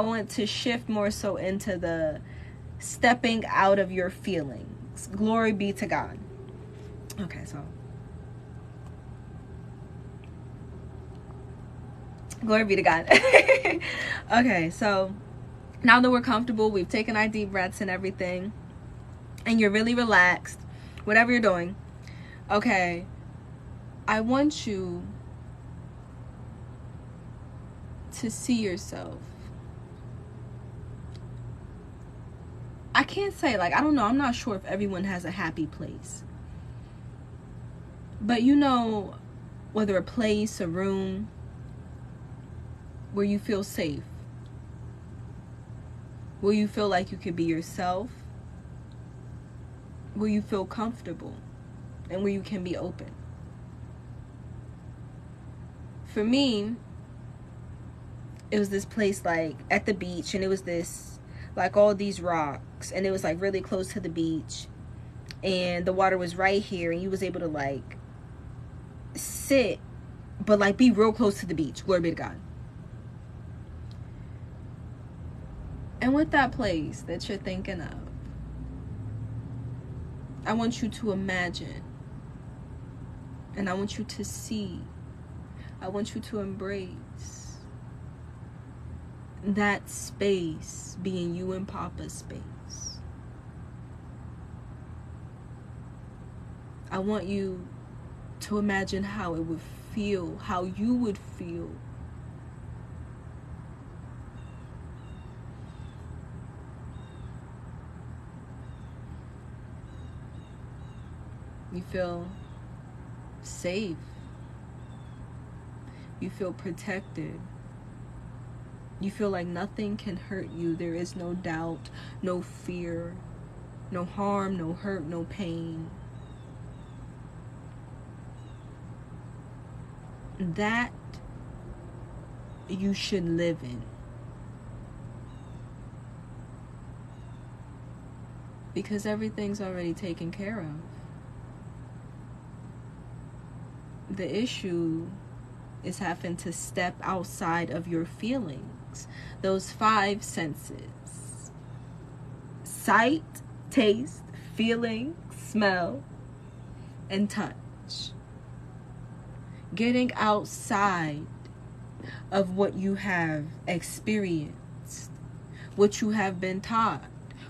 I want to shift more so into the stepping out of your feelings. Glory be to God. Okay, so glory be to God. Okay, so now that we're comfortable, we've taken our deep breaths and everything, and you're really relaxed, whatever you're doing, okay, I want you to see yourself. I can't say, like, I don't know, I'm not sure if everyone has a happy place. But you know, whether a place, a room, where you feel safe, where you feel like you could be yourself, where you feel comfortable, and where you can be open. For me, it was this place like at the beach, and it was this, like all these rocks, and it was like really close to the beach, and the water was right here, and you was able to like sit, but like be real close to the beach. Glory be to God. And with that place that you're thinking of, I want you to imagine, and I want you to see, I want you to embrace that space being you and Papa's space. I want you to imagine how it would feel, how you would feel you feel safe, you feel protected, you feel like nothing can hurt you. There is no doubt, no fear, no harm, no hurt, no pain. That you should live in. Because everything's already taken care of. The issue is having to step outside of your feelings. Those 5 senses. Sight, taste, feeling, smell, and touch. Getting outside of what you have experienced, what you have been taught,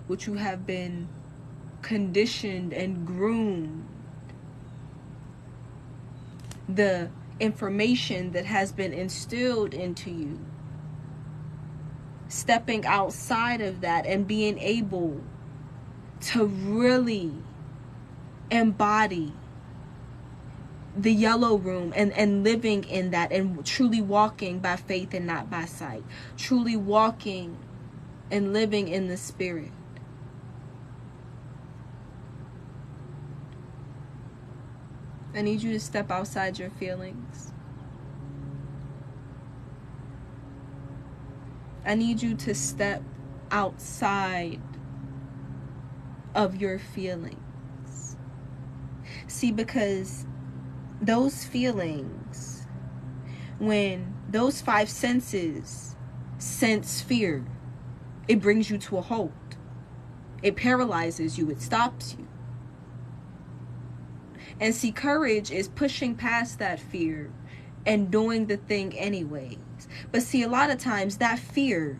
what you have been conditioned and groomed, the information that has been instilled into you. Stepping outside of that and being able to really embody the yellow room and living in that, and truly walking by faith and not by sight. Truly walking and living in the Spirit. I need you to step outside your feelings. I need you to step outside of your feelings. See, because those feelings, when those 5 senses sense fear, it brings you to a halt. It paralyzes you. It stops you. And see, courage is pushing past that fear and doing the thing anyways. But see, a lot of times that fear,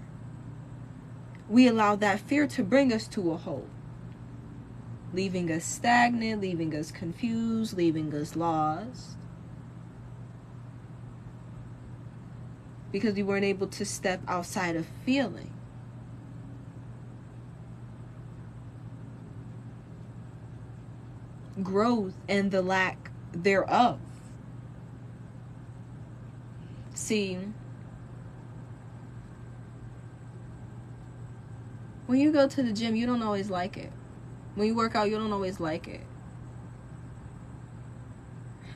we allow that fear to bring us to a halt, leaving us stagnant, leaving us confused, leaving us lost, because we weren't able to step outside of feeling. Growth and the lack thereof. See, when you go to the gym, you don't always like it. When you work out, you don't always like it.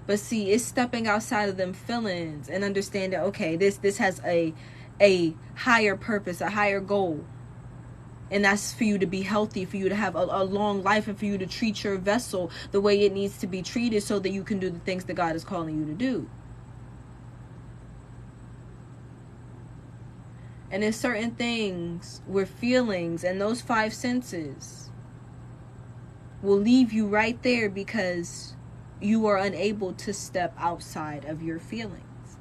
But see, it's stepping outside of them feelings and understanding, okay, this has a higher purpose, a higher goal. And that's for you to be healthy, for you to have a long life, and for you to treat your vessel the way it needs to be treated, so that you can do the things that God is calling you to do. And there's certain things where feelings and those five senses will leave you right there because you are unable to step outside of your feelings.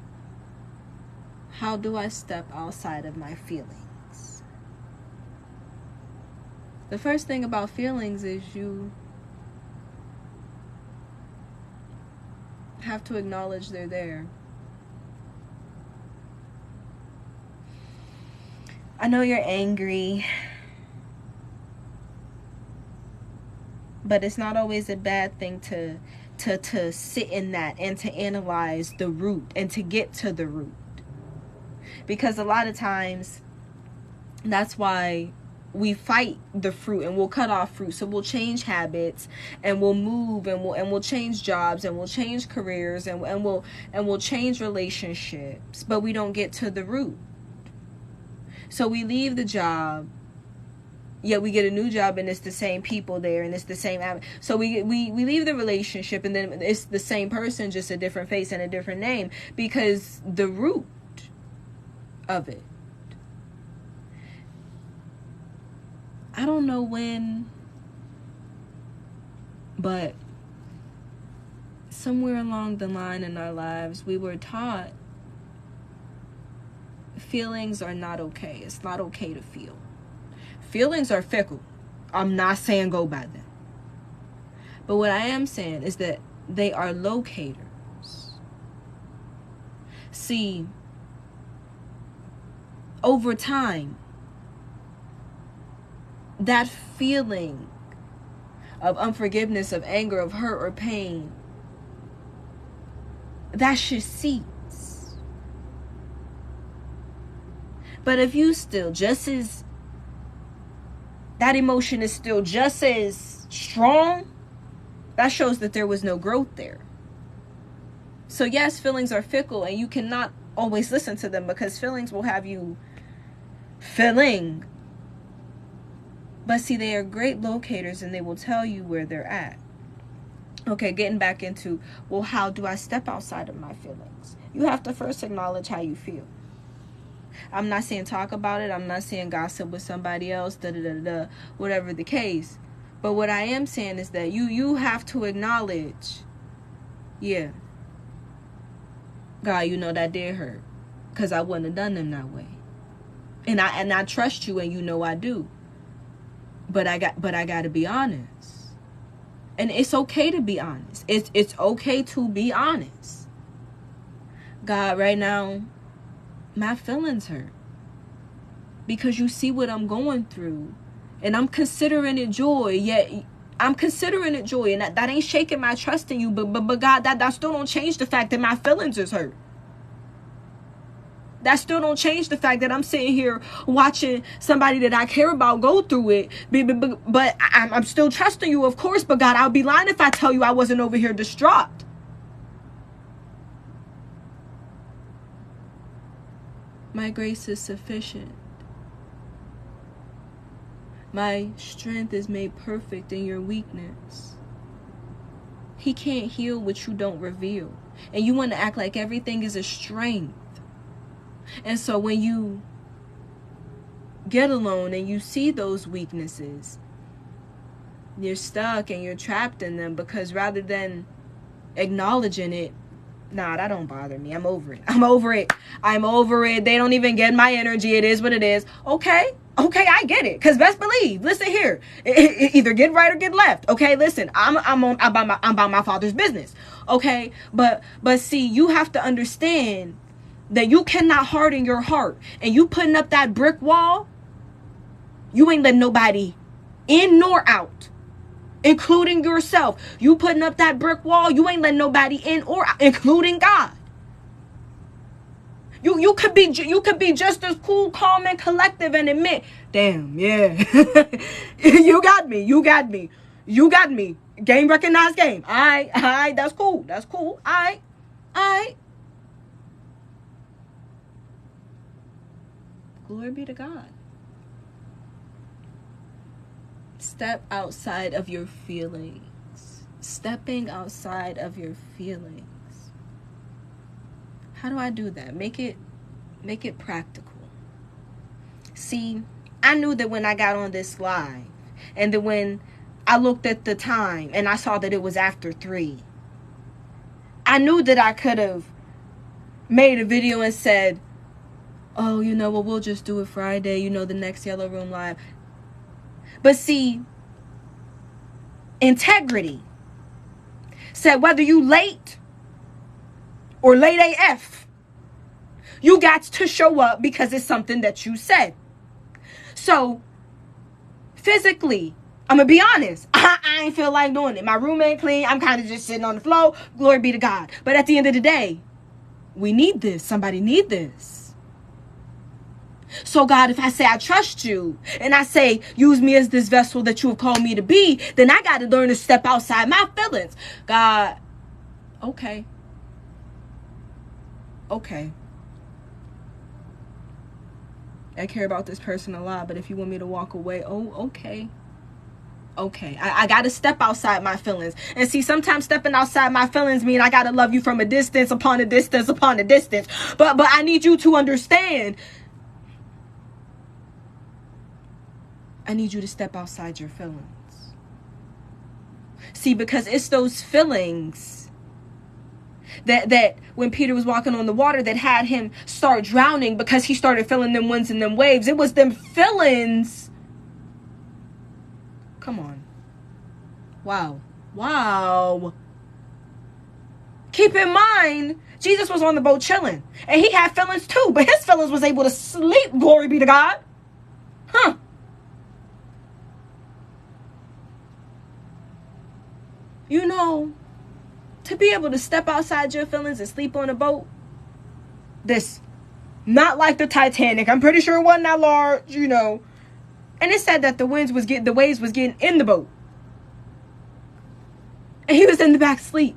How do I step outside of my feelings? The first thing about feelings is you have to acknowledge they're there. I know you're angry, but it's not always a bad thing to sit in that and to analyze the root and to get to the root. Because a lot of times that's why we fight the fruit and we'll cut off fruit. So we'll change habits and we'll move and we'll change jobs and we'll change careers and we'll change relationships, but we don't get to the root. So we leave the job, yet we get a new job and it's the same people there and it's the same. So we leave the relationship and then it's the same person, just a different face and a different name, because the root of it. I don't know when, but somewhere along the line in our lives, we were taught feelings are not okay. It's not okay to feel. Feelings are fickle. I'm not saying go by them. But what I am saying is that they are locators. See, over time, that feeling of unforgiveness, of anger, of hurt or pain, that should cease. But if you still that emotion is still just as strong, that shows that there was no growth there. So yes, feelings are fickle and you cannot always listen to them because feelings will have you feeling. But see, they are great locators and they will tell you where they're at. Okay, getting back into, well, how do I step outside of my feelings? You have to first acknowledge how you feel. I'm not saying talk about it. I'm not saying gossip with somebody else, whatever the case. But what I am saying is that you have to acknowledge, yeah, God, you know that did hurt because I wouldn't have done them that way. And I trust you and you know I do. But I got to be honest. And it's okay to be honest. It's okay to be honest. God, right now, my feelings hurt because you see what I'm going through and I'm considering it joy, yet I'm considering it joy, and that ain't shaking my trust in you, but God, that still don't change the fact that my feelings is hurt. That still don't change the fact that I'm sitting here watching somebody that I care about go through it. But I'm still trusting you, of course. But God, I'll be lying if I tell you I wasn't over here distraught. My grace is sufficient. My strength is made perfect in your weakness. He can't heal what you don't reveal. And you want to act like everything is a strength. And so when you get alone and you see those weaknesses, you're stuck and you're trapped in them because rather than acknowledging it, nah, that don't bother me. I'm over it. They don't even get my energy. It is what it is. Okay, I get it. Because best believe, listen here, it either get right or get left. Okay, listen, I'm about my Father's business. Okay, but see, you have to understand that you cannot harden your heart. And you putting up that brick wall, you ain't letting nobody in nor out, including yourself. You putting up that brick wall, you ain't letting nobody in or out, including God. You could be just as cool, calm, and collective and admit, damn, yeah, you got me. Game recognized game. All right, that's cool. All right. Glory be to God. Step outside of your feelings. Stepping outside of your feelings. How do I do that? Make it practical. See, I knew that when I got on this live, and that when I looked at the time and I saw that it was after 3, I knew that I could have made a video and said, oh, you know what, we'll just do it Friday, you know, the next Yellow Room Live. But see, integrity said whether you late or late AF, you got to show up because it's something that you said. So, physically, I'm going to be honest, I ain't feel like doing it. My room ain't clean. I'm kind of just sitting on the floor. Glory be to God. But at the end of the day, we need this. Somebody need this. So, God, if I say I trust you and I say use me as this vessel that you have called me to be, then I got to learn to step outside my feelings. God, okay. I care about this person a lot, but if you want me to walk away, okay. I got to step outside my feelings. And see, sometimes stepping outside my feelings mean I got to love you from a distance upon a distance upon a distance. But I need you to understand. I need you to step outside your feelings. See, because it's those feelings that when Peter was walking on the water that had him start drowning because he started feeling them winds and them waves. It was them feelings. Come on. Wow. Keep in mind, Jesus was on the boat chilling. And he had feelings too. But his feelings was able to sleep. Glory be to God. You know, to be able to step outside your feelings and sleep on a boat, this, not like the Titanic. I'm pretty sure it wasn't that large, you know. And it said that the waves was getting in the boat. And he was in the back asleep.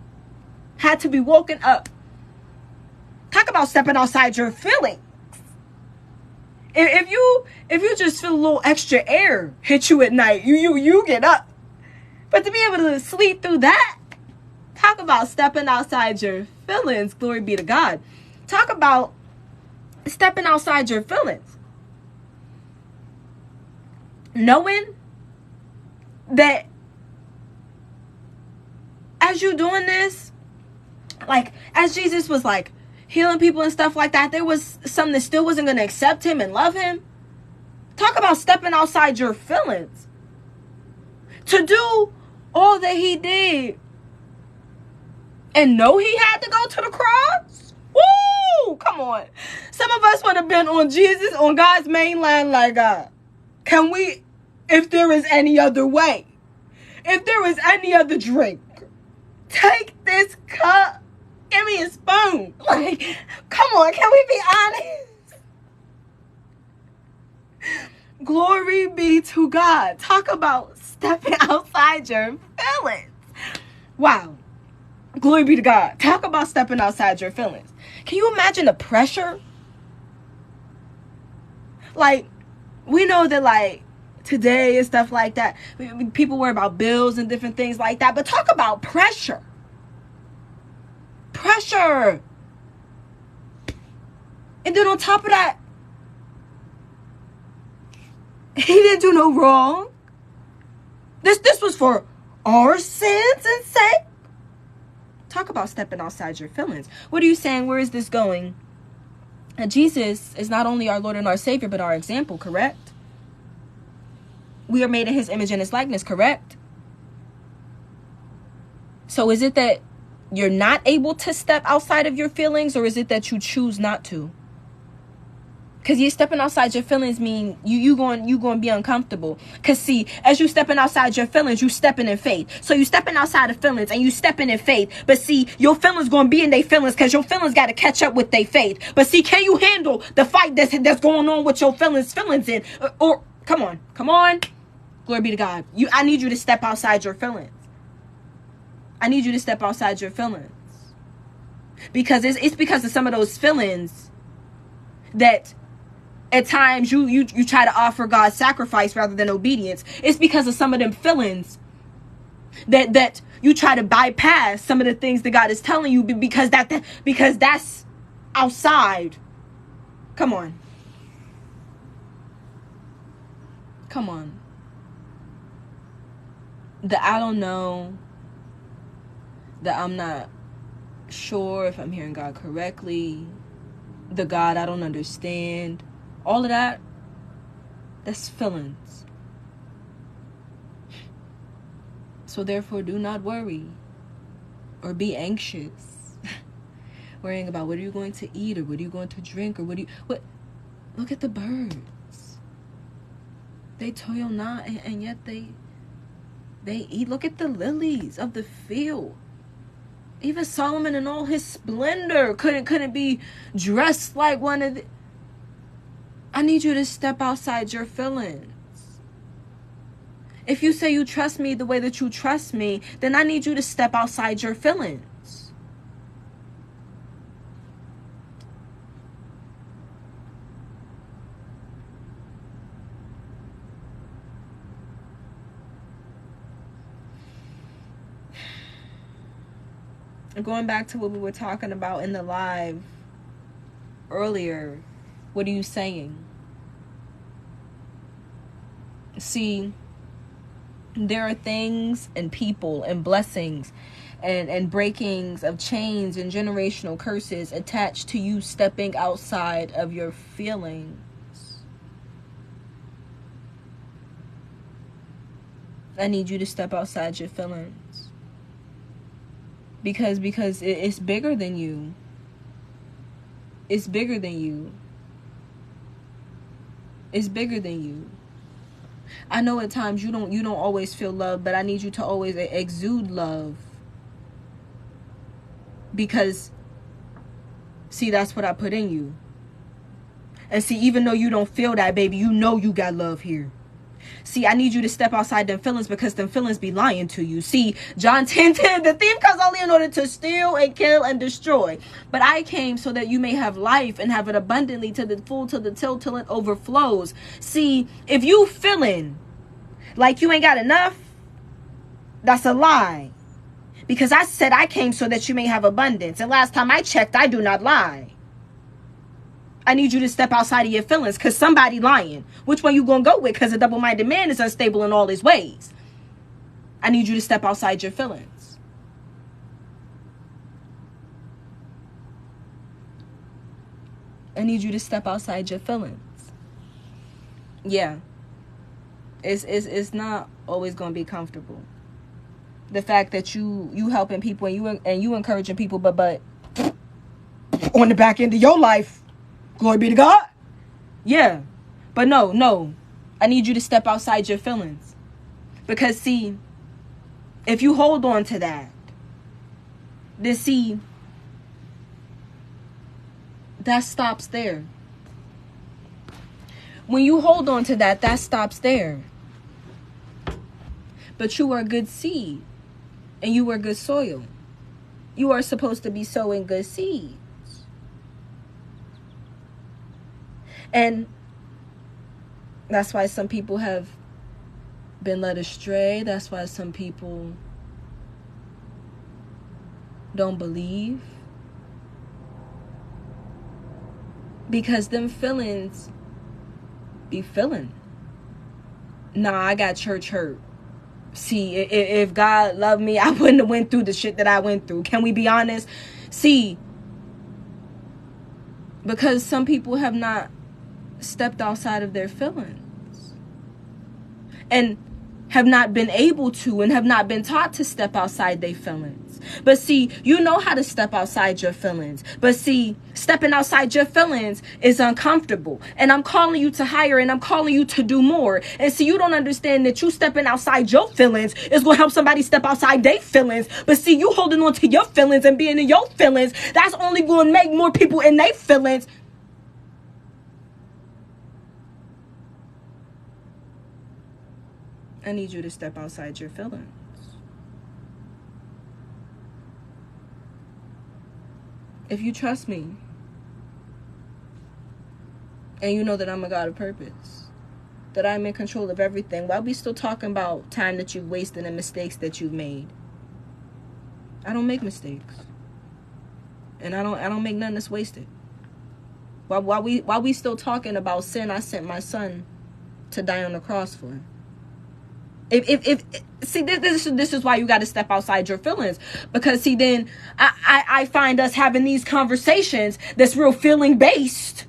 Had to be woken up. Talk about stepping outside your feelings. If you just feel a little extra air hit you at night, you get up. But to be able to sleep through that, talk about stepping outside your feelings. Glory be to God. Talk about stepping outside your feelings. Knowing that as you doing this, like as Jesus was like healing people and stuff like that, there was some that still wasn't going to accept him and love him. Talk about stepping outside your feelings. To do all that he did and know he had to go to the cross. Woo! Come on. Some of us would have been on Jesus, on God's main line like, God, can we, if there is any other way, if there is any other drink, take this cup, give me a spoon. Like, come on, can we be honest? Glory be to God. Talk about stepping outside your feelings. Wow. Glory be to God. Talk about stepping outside your feelings. Can you imagine the pressure? Like, we know that, like, today and stuff like that, people worry about bills and different things like that. But talk about pressure. Pressure. And then on top of that, he didn't do no wrong. This was for our sins and sake. Talk about stepping outside your feelings. What are you saying? Where is this going? And Jesus is not only our Lord and our Savior, but our example, correct? We are made in his image and his likeness, correct? So is it that you're not able to step outside of your feelings, or is it that you choose not to? Because you stepping outside your feelings mean you going to be uncomfortable. Because see, as you stepping outside your feelings, you stepping in faith. So you stepping outside of feelings and you stepping in faith. But see, your feelings going to be in their feelings because your feelings got to catch up with their faith. But see, can you handle the fight that's going on with your feelings in? Or come on. Glory be to God. I need you to step outside your feelings. I need you to step outside your feelings. Because it's because of some of those feelings that at times you try to offer God sacrifice rather than obedience. It's because of some of them feelings that you try to bypass some of the things that God is telling you because that's outside. Come on. Come on. The I don't know, the I'm not sure if I'm hearing God correctly, the God I don't understand, all of that, that's feelings. So therefore, do not worry or be anxious. Worrying about what are you going to eat, or what are you going to drink, or what. Look at the birds. They toil not, and yet they eat. Look at the lilies of the field. Even Solomon in all his splendor couldn't be dressed like one of the... I need you to step outside your feelings. If you say you trust me the way that you trust me, then I need you to step outside your feelings. Going back to what we were talking about in the live earlier, what are you saying? See, there are things and people and blessings and breakings of chains and generational curses attached to you stepping outside of your feelings. I need you to step outside your feelings. Because it's bigger than you. It's bigger than you. It's bigger than you. I know at times you don't always feel love, but I need you to always exude love. Because, see, that's what I put in you. And see, even though you don't feel that, baby, you know you got love here. See, I need you to step outside them feelings, because them feelings be lying to you. See, John 10:10, the thief comes only in order to steal and kill and destroy. But I came so that you may have life and have it abundantly, to the full, to the till it overflows. See, if you feeling like you ain't got enough, that's a lie. Because I said I came so that you may have abundance. And last time I checked, I do not lie. I need you to step outside of your feelings, because somebody lying. Which one you gonna go with? Because a double-minded man is unstable in all his ways. I need you to step outside your feelings. I need you to step outside your feelings. Yeah. It's not always gonna be comfortable. The fact that you helping people and you encouraging people, but on the back end of your life, glory be to God. Yeah. But no. I need you to step outside your feelings. Because, see, if you hold on to that, then, see, that stops there. When you hold on to that, that stops there. But you are good seed. And you are good soil. You are supposed to be sowing good seed. And that's why some people have been led astray. That's why some people don't believe. Because them feelings be feeling. Nah, I got church hurt. See, if God loved me, I wouldn't have went through the shit that I went through. Can we be honest? See, because some people have not stepped outside of their feelings and have not been able to, and have not been taught to step outside their feelings. But see, you know how to step outside your feelings. But see, stepping outside your feelings is uncomfortable. And I'm calling you to higher, and I'm calling you to do more. And see, you don't understand that you stepping outside your feelings is going to help somebody step outside their feelings. But see, you holding on to your feelings and being in your feelings, that's only going to make more people in their feelings. I need you to step outside your feelings. If you trust me, and you know that I'm a God of purpose, that I'm in control of everything, why are we still talking about time that you've wasted and mistakes that you've made? I don't make mistakes. And I don't make nothing that's wasted. While we still talking about sin, I sent my son to die on the cross for. If see, this is why you got to step outside your feelings, because see, then I find us having these conversations that's real feeling based.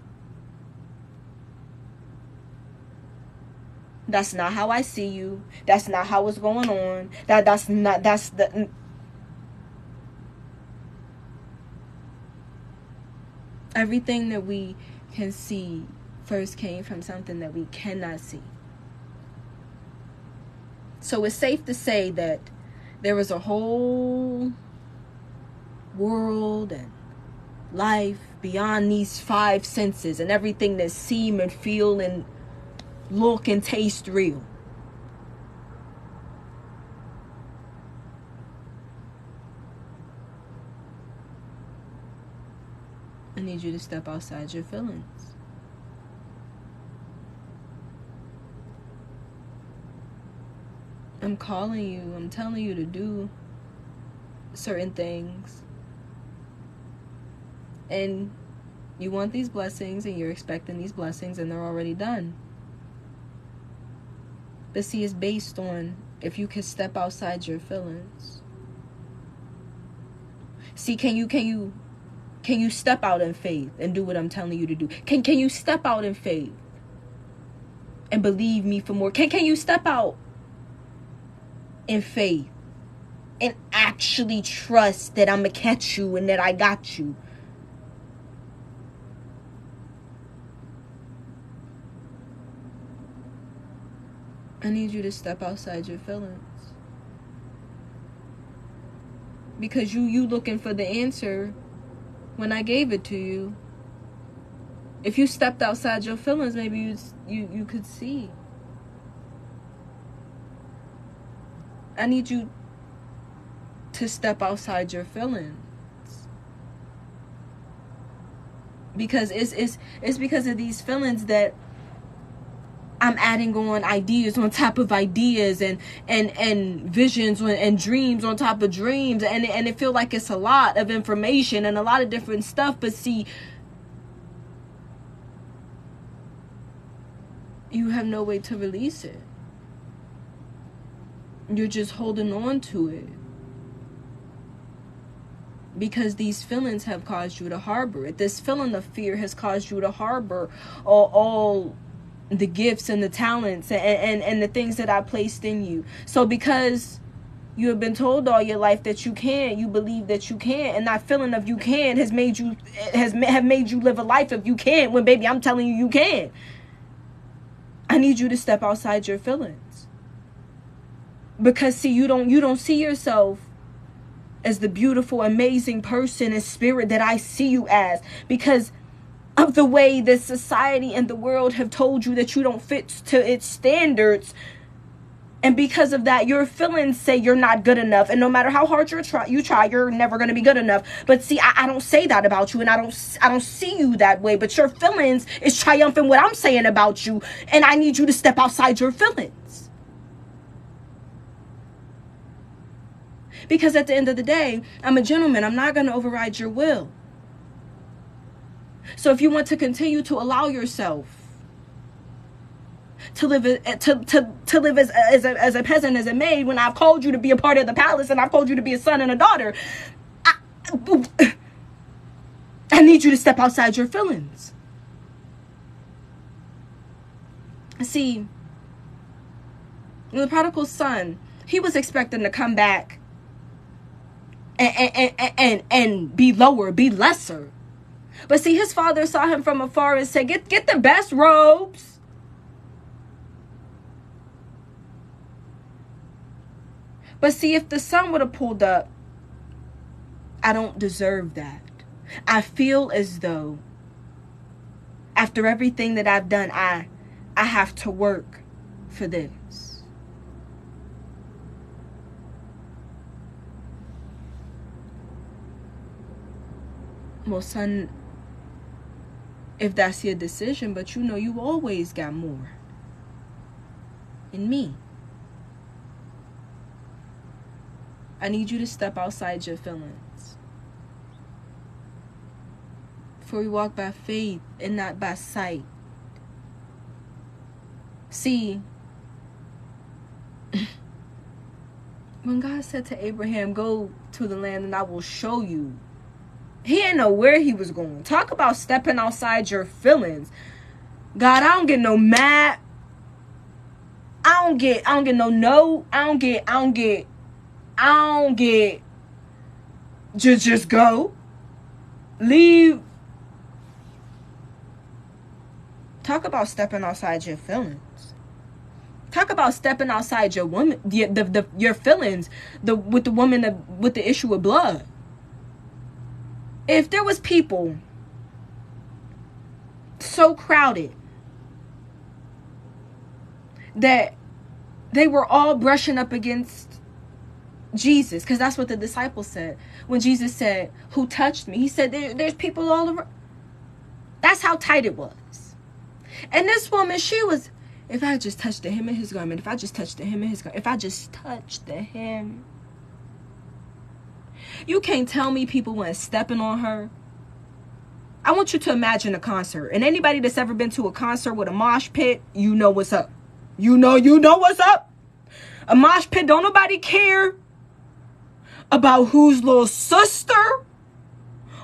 That's not how I see you. That's not how it's going on. That's the everything that we can see first came from something that we cannot see. So it's safe to say that there is a whole world and life beyond these five senses and everything that seem and feel and look and taste real. I need you to step outside your feelings. I'm calling you. I'm telling you to do certain things. And you want these blessings and you're expecting these blessings and they're already done. But see, it's based on if you can step outside your feelings. See, can you step out in faith and do what I'm telling you to do? Can you step out in faith and believe me for more? Can you step out in faith and actually trust that I'm gonna catch you and that I got you? I need you to step outside your feelings. Because you looking for the answer when I gave it to you. If you stepped outside your feelings, maybe you could see. I need you to step outside your feelings. Because it's because of these feelings that I'm adding on ideas on top of ideas and visions and dreams on top of dreams. And it feel like it's a lot of information and a lot of different stuff. But see, you have no way to release it. You're just holding on to it. Because these feelings have caused you to harbor it. This feeling of fear has caused you to harbor all the gifts and the talents and the things that I placed in you. So because you have been told all your life that you can, you believe that you can, and that feeling of you can have made you live a life of you can, when baby, I'm telling you, you can. I need you to step outside your feelings. Because see, you don't see yourself as the beautiful, amazing person and spirit that I see you as, because of the way that society and the world have told you that you don't fit to its standards. And because of that, your feelings say you're not good enough. And no matter how hard you try, you're never going to be good enough. But see, I don't say that about you, and I don't see you that way. But your feelings is triumphant what I'm saying about you. And I need you to step outside your feelings. Because at the end of the day, I'm a gentleman. I'm not going to override your will. So if you want to continue to allow yourself to live as a peasant, as a maid, when I've called you to be a part of the palace and I've called you to be a son and a daughter, I need you to step outside your feelings. See, the prodigal son, he was expecting to come back and be lower, be lesser. But see, his father saw him from afar and said, get the best robes. But see, if the son would have pulled up, I don't deserve that. I feel as though after everything that I've done, I have to work for this. Well, son, if that's your decision, but you know you always got more in me. I need you to step outside your feelings. For we walk by faith and not by sight. See, See, when God said to Abraham, go to the land and I will show you, he didn't know where he was going. Talk about stepping outside your feelings. God, I don't get no mad. I don't get no no. I don't get just go. Leave. Talk about stepping outside your feelings. Talk about stepping outside your woman, your feelings, with the woman with the issue of blood. If there was people so crowded that they were all brushing up against Jesus, because that's what the disciples said. When Jesus said, who touched me? He said, there's people all around. That's how tight it was. And this woman, she was, if I just touched the hem of his garment, if I just touched the hem of his garment, if I just touched the hem. You can't tell me people weren't stepping on her. I want you to imagine a concert. And anybody that's ever been to a concert with a mosh pit, you know what's up. You know what's up. A mosh pit, don't nobody care about whose little sister.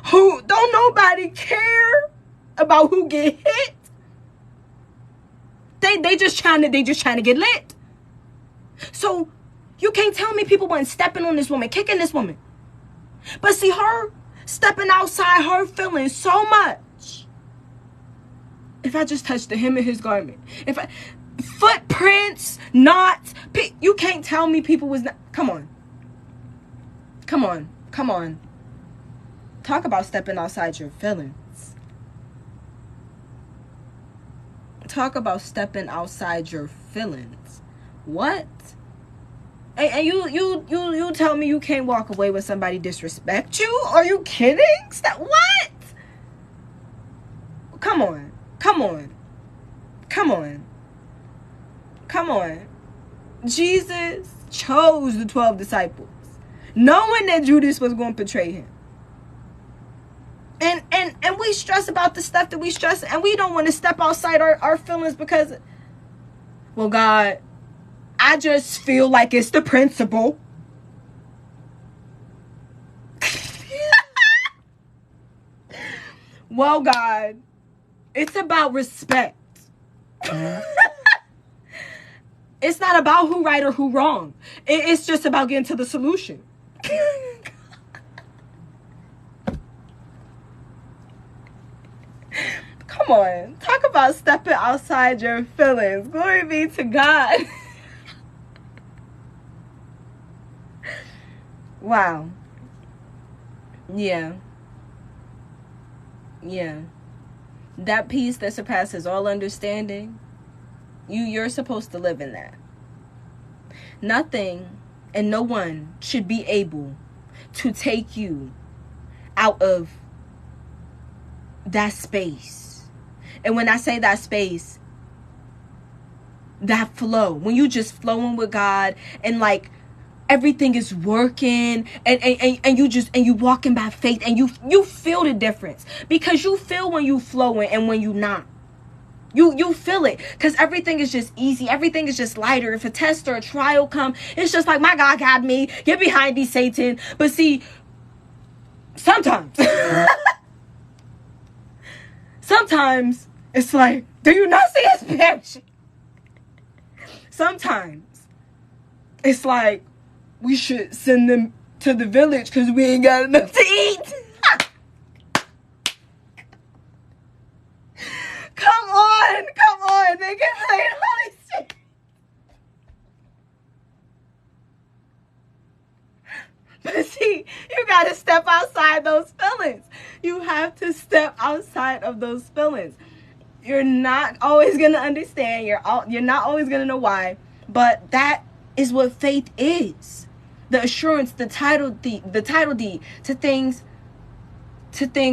Don't nobody care about who get hit. They just trying to get lit. So you can't tell me people weren't stepping on this woman, kicking this woman. But see, her stepping outside her feelings so much. If I just touched the hem of his garment, footprints, knots, you can't tell me people was not. Come on. Talk about stepping outside your feelings. Talk about stepping outside your feelings. What? And you tell me you can't walk away when somebody disrespect you? Are you kidding? What? Come on. Jesus chose the 12 disciples, knowing that Judas was going to betray him. And we stress about the stuff that we stress, and we don't want to step outside our feelings because, well, God, I just feel like it's the principle. Well, God, it's about respect. It's not about who right or who wrong. It's just about getting to the solution. Come on. Talk about stepping outside your feelings. Glory be to God. Wow. Yeah. That peace that surpasses all understanding, you're supposed to live in that. Nothing and no one should be able to take you out of that space. And when I say that space, that flow, when you just flowing with God and like everything is working and you walking by faith and you feel the difference, because you feel when you flowing and when you not. You feel it because everything is just easy. Everything is just lighter. If a test or a trial come, it's just like, my God got me. Get behind me, Satan. But see, sometimes it's like, do you not see his passion? Sometimes it's like, we should send them to the village because we ain't got enough to eat. Come on. They can say it, Holy Spirit. But see, you got to step outside those feelings. You have to step outside of those feelings. You're not always going to understand. You're not always going to know why. But that is what faith is. The assurance, the title deed to things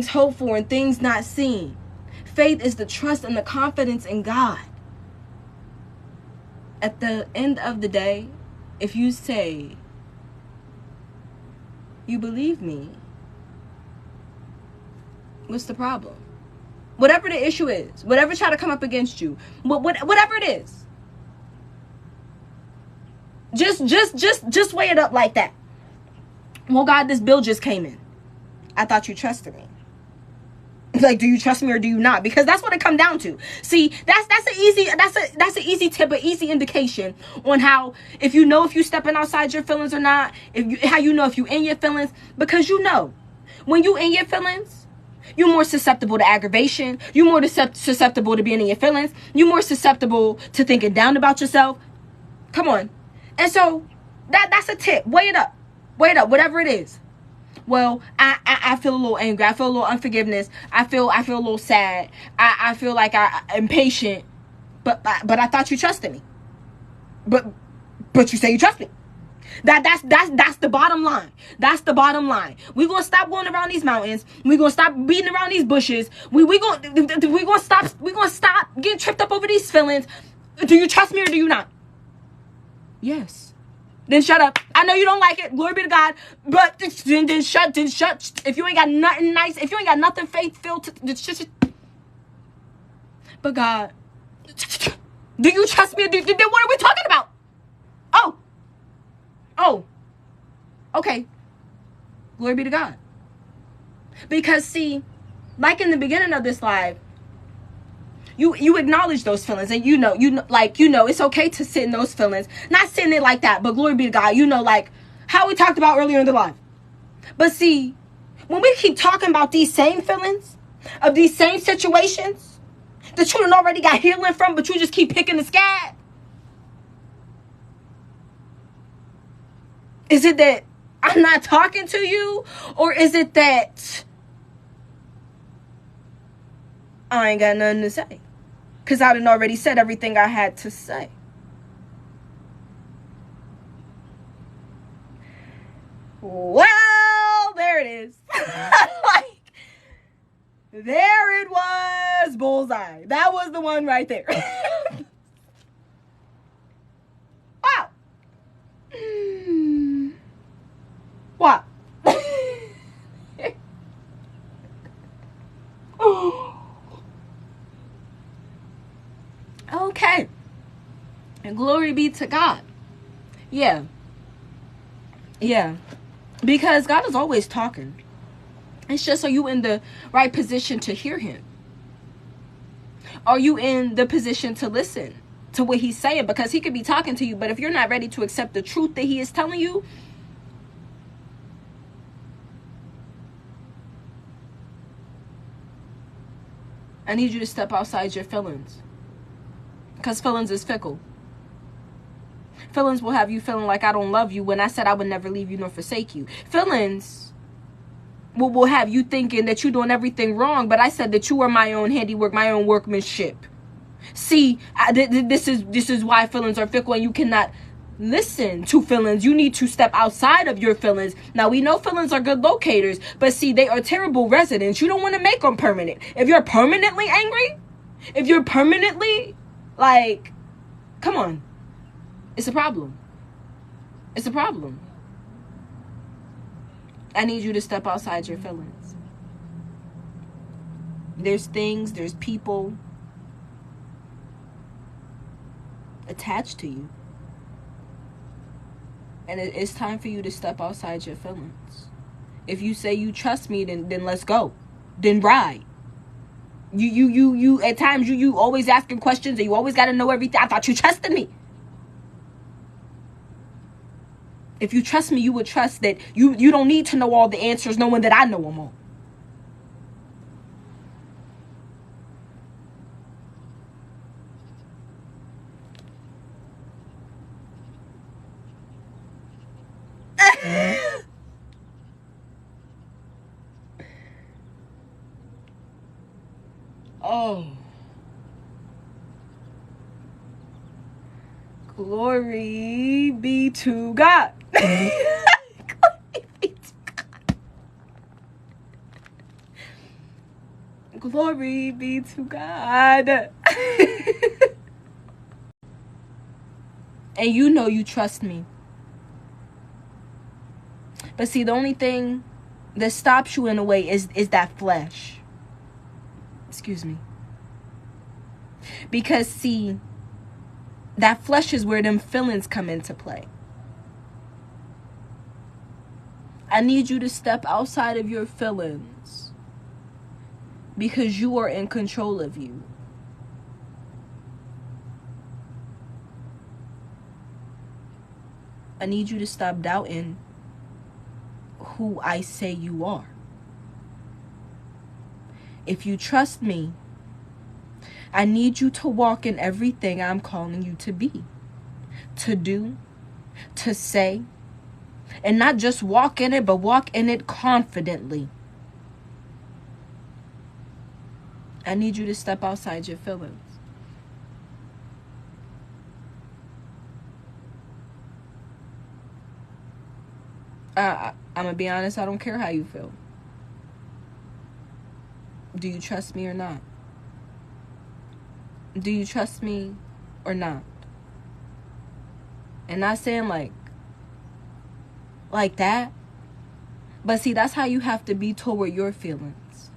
hoped for and things not seen. Faith is the trust and the confidence in God. At the end of the day, if you say, you believe me, what's the problem? Whatever the issue is, whatever try to come up against you, whatever it is, Just weigh it up like that. Well, God, this bill just came in. I thought you trusted me. Like, do you trust me or do you not? Because that's what it come down to. See, that's an easy tip, an easy indication on how, if you stepping outside your feelings or not, how you know if you in your feelings, because you know when you in your feelings, you're more susceptible to aggravation. You're more susceptible to being in your feelings. You're more susceptible to thinking down about yourself. Come on. And so that's a tip. Weigh it up, whatever it is. Well, I feel a little angry. I feel a little unforgiveness. I feel a little sad. I feel like I'm impatient. But I thought you trusted me. But you say you trust me. That's the bottom line. That's the bottom line. We're gonna stop going around these mountains. We're gonna stop beating around these bushes. We're gonna stop getting tripped up over these feelings. Do you trust me or do you not? Yes. Then shut up. I know you don't like it. Glory be to God. But then shut. If you ain't got nothing nice, if you ain't got nothing faith-filled, but God, do you trust me? Then what are we talking about? Oh. Okay. Glory be to God. Because see, like in the beginning of this live, you acknowledge those feelings, and you know, it's okay to sit in those feelings. Not sitting there like that, but glory be to God, like how we talked about earlier in the live. But see, when we keep talking about these same feelings, of these same situations, that you done already got healing from, but you just keep picking the scab. Is it that I'm not talking to you? Or is it that I ain't got nothing to say? Because I done already said everything I had to say. Well, there it is. Like, there it was. Bullseye. That was the one right there. Wow. What? Okay. And glory be to God. Yeah. Because God is always talking. It's just, are you in the right position to hear him? Are you in the position to listen to what he's saying? Because he could be talking to you, but if you're not ready to accept the truth that he is telling you, I need you to step outside your feelings. Because feelings is fickle. Feelings will have you feeling like I don't love you when I said I would never leave you nor forsake you. Feelings will have you thinking that you're doing everything wrong, but I said that you are my own handiwork, my own workmanship. See, this is why feelings are fickle, and you cannot listen to feelings. You need to step outside of your feelings. Now, we know feelings are good locators, but see, they are terrible residents. You don't want to make them permanent. If you're permanently angry, if you're permanently, like, come on. It's a problem. It's a problem. I need you to step outside your feelings. There's things, there's people attached to you. And it's time for you to step outside your feelings. If you say you trust me, then let's go. Then ride. You at times you always asking questions and you always got to know everything. I thought you trusted me. If you trust me, you would trust that you don't need to know all the answers, knowing that I know them all. Oh. Glory be to God. Glory be to God. And you know you trust me. But see, the only thing that stops you in a way is that flesh. Excuse me. Because see, that flesh is where them feelings come into play. I need you to step outside of your feelings because you are in control of you. I need you to stop doubting who I say you are. If you trust me, I need you to walk in everything I'm calling you to be, to do, to say, and not just walk in it, but walk in it confidently. I need you to step outside your feelings. I'm going to be honest, I don't care how you feel. Do you trust me or not? Do you trust me or not? And not saying like that. But see, that's how you have to be toward your feelings.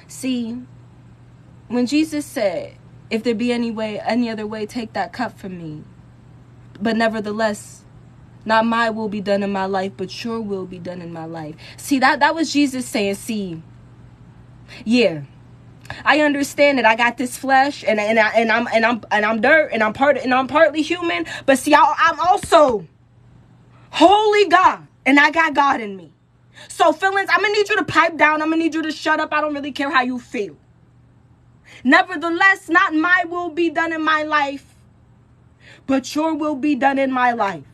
See, when Jesus said, if there be any other way, take that cup from me. But nevertheless, not my will be done in my life, but your will be done in my life. See, that was Jesus saying, see, yeah, I understand that I got this flesh and I'm dirt and I'm partly human, but see, I'm also holy God and I got God in me. So feelings, I'm gonna need you to pipe down. I'm gonna need you to shut up. I don't really care how you feel. Nevertheless, not my will be done in my life, but your will be done in my life.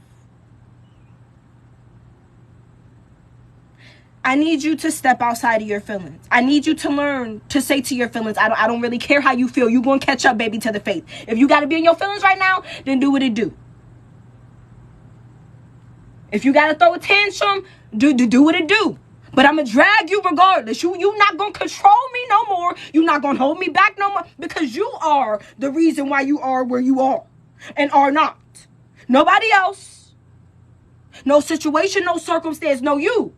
I need you to step outside of your feelings. I need you to learn to say to your feelings, I don't really care how you feel. You're going to catch up, baby, to the faith. If you got to be in your feelings right now, then do what it do. If you got to throw a tantrum, do what it do. But I'm going to drag you regardless. You not going to control me no more. You're not going to hold me back no more. Because you are the reason why you are where you are and are not. Nobody else. No situation, no circumstance, no you.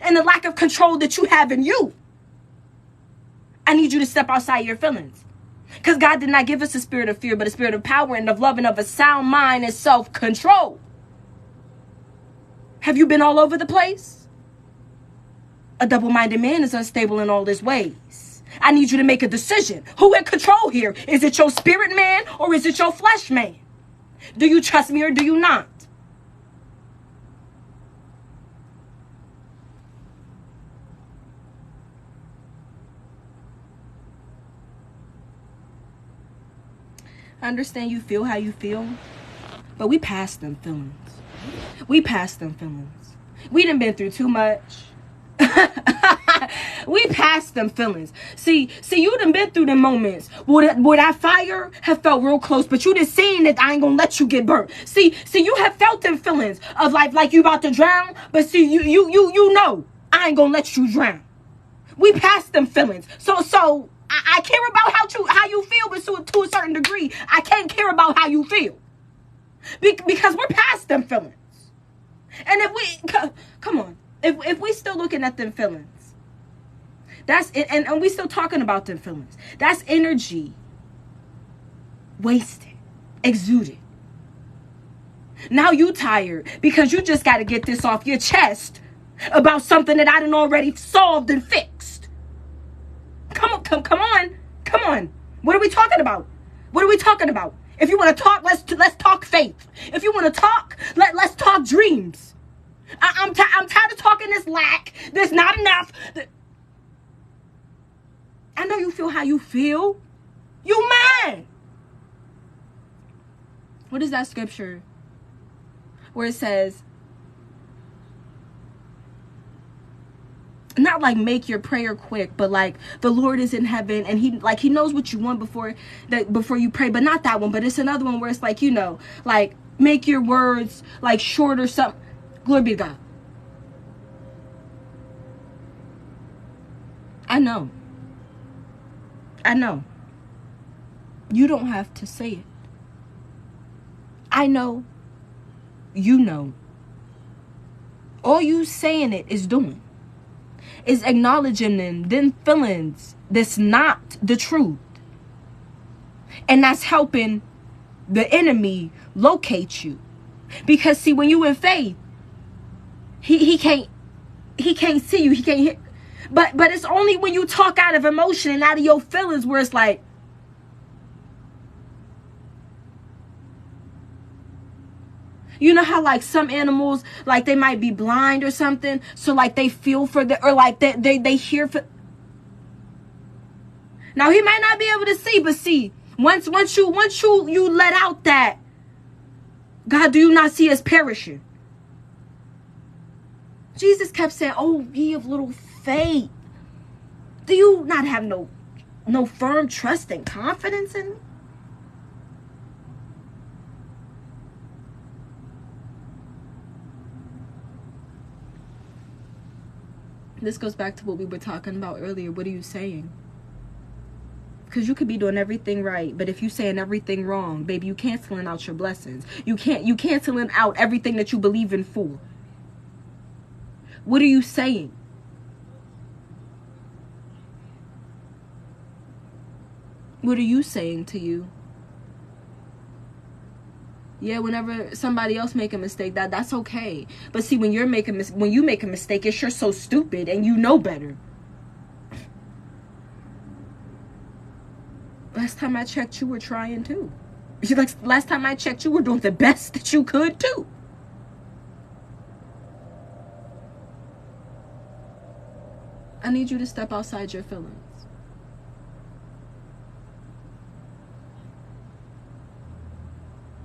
And the lack of control that you have in you. I need you to step outside your feelings. Because God did not give us a spirit of fear, but a spirit of power and of love and of a sound mind and self-control. Have you been all over the place? A double-minded man is unstable in all his ways. I need you to make a decision. Who in control here? Is it your spirit man or is it your flesh man? Do you trust me or do you not? I understand you feel how you feel, but we passed them feelings. We passed them feelings. We done been through too much. We passed them feelings. See, you done been through the moments where that fire have felt real close, but you just seen that I ain't gonna let you get burnt. See, you have felt them feelings of like you about to drown, but see, you know I ain't gonna let you drown. We passed them feelings. So I care about how you feel, but to a certain degree, I can't care about how you feel. Because we're past them feelings. And if we, come on, if we still looking at them feelings, that's it, and we still talking about them feelings, that's energy wasted, exuded. Now you tired because you just got to get this off your chest about something that I done already solved and fixed. Come on. What are we talking about? If you want to talk, let's talk faith. If you want to talk, let's talk dreams. I'm tired of talking this lack. There's not enough. I know you feel how you feel. You mad. What is that scripture where it says, not like make your prayer quick, but like the Lord is in heaven and he knows what you want before you pray, but not that one, but it's another one where it's like, like make your words like short or something. Glory be to God. I know. You don't have to say it. I know. You know. All you saying it is doing. Is acknowledging them feelings that's not the truth. And that's helping the enemy locate you. Because see, when you in faith, He can't see you. He can't hear. But it's only when you talk out of emotion and out of your feelings where it's like, you know how like some animals, like they might be blind or something, so like they feel for the, or like they hear for. Now he might not be able to see, but see, once you let out that, God, do you not see us perishing? Jesus kept saying, oh, ye of little faith. Do you not have no firm trust and confidence in me? This goes back to what we were talking about earlier. What are you saying? Because you could be doing everything right, but if you saying everything wrong, baby, you canceling out your blessings. You canceling out everything that you believe in for. What are you saying? What are you saying to you? Yeah, whenever somebody else make a mistake, that's okay. But see, when you make a mistake, it's sure so stupid and you know better. Last time I checked, you were trying too. Last time I checked, you were doing the best that you could too. I need you to step outside your feelings.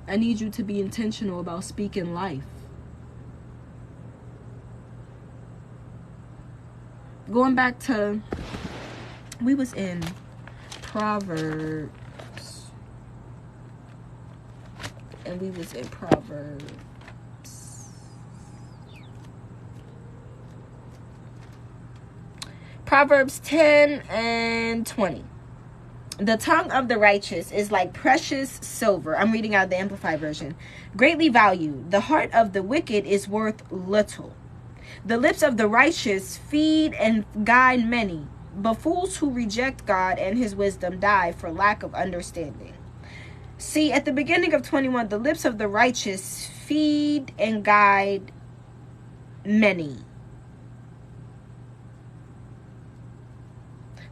I need you to be intentional about speaking life. Going back to, we was in Proverbs. And we was in Proverbs. Proverbs 10 and 20. The tongue of the righteous is like precious silver. I'm reading out the Amplified version. Greatly valued. The heart of the wicked is worth little. The lips of the righteous feed and guide many. But fools who reject God and his wisdom die for lack of understanding. See, at the beginning of 21, the lips of the righteous feed and guide many.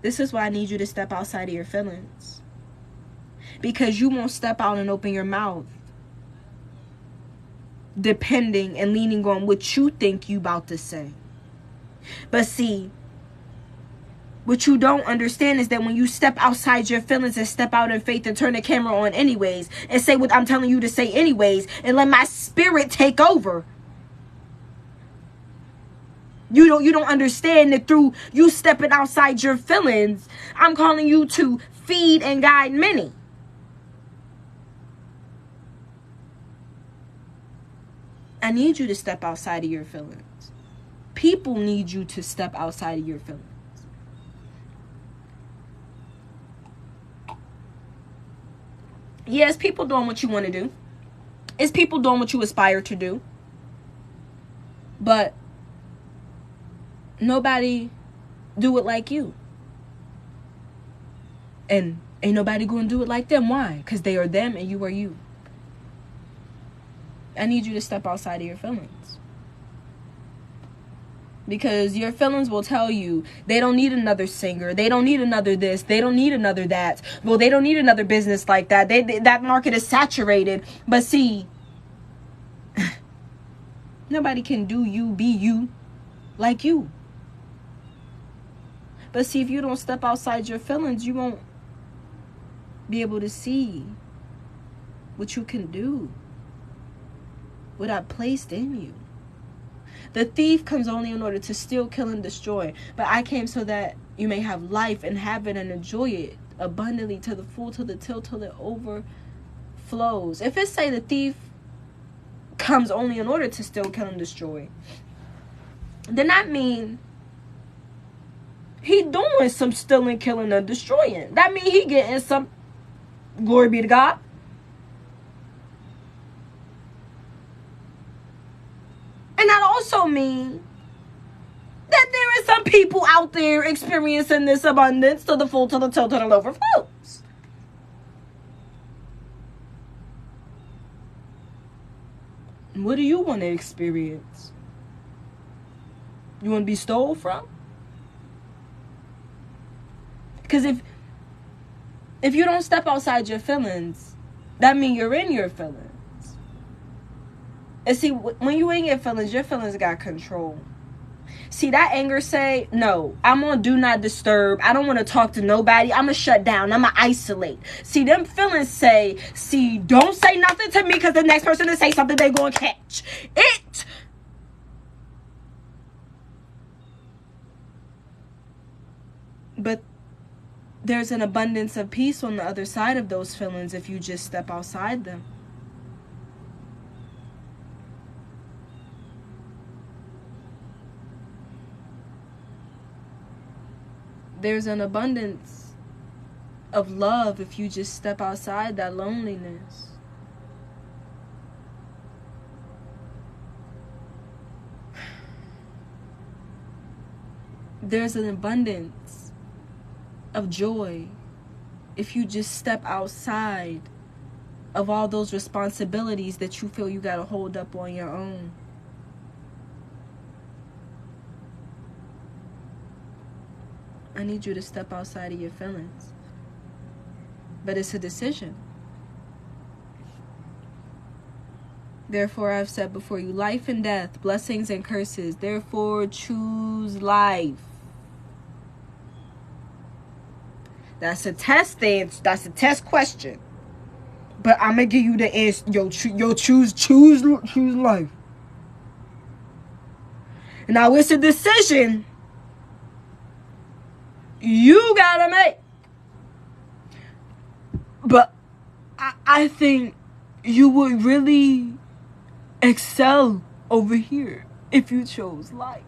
This is why I need you to step outside of your feelings. Because you won't step out and open your mouth depending and leaning on what you think you about to say. But see, what you don't understand is that when you step outside your feelings and step out in faith and turn the camera on anyways and say what I'm telling you to say anyways and let my spirit take over, you don't understand that through you stepping outside your feelings, I'm calling you to feed and guide many. I need you to step outside of your feelings. People need you to step outside of your feelings. Yes, people doing what you want to do. It's people doing what you aspire to do. But nobody do it like you. And ain't nobody going to do it like them. Why? Because they are them and you are you. I need you to step outside of your feelings. Because your feelings will tell you they don't need another singer. They don't need another this. They don't need another that. Well, they don't need another business like that. That market is saturated. But see, nobody can do you, be you, like you. But see, if you don't step outside your feelings, you won't be able to see what you can do, what I placed in you. The thief comes only in order to steal, kill, and destroy. But I came so that you may have life and have it and enjoy it abundantly to the full, to the tilt, till it overflows. If it say the thief comes only in order to steal, kill, and destroy, then that means he doing some stealing, killing, and destroying. That means he getting some, glory be to God. And that also means that there is some people out there experiencing this abundance to the full, to the tilt, till it overflows. What do you want to experience? You want to be stole from? Because if you don't step outside your feelings, that means you're in your feelings. And see, when you in your feelings got control. See, that anger say, no, I'm on do not disturb. I don't want to talk to nobody. I'm going to shut down. I'm going to isolate. See, them feelings say, see, don't say nothing to me because the next person to say something, they going to catch it. But there's an abundance of peace on the other side of those feelings if you just step outside them. There's an abundance of love if you just step outside that loneliness. There's an abundance of joy if you just step outside of all those responsibilities that you feel you got to hold up on your own. I need you to step outside of your feelings. But it's a decision. Therefore, I've set before you life and death, blessings and curses. Therefore, choose life. That's a test answer. That's a test question. But I'm gonna give you the answer. Choose life. Now it's a decision you gotta make. But I think you would really excel over here if you chose life.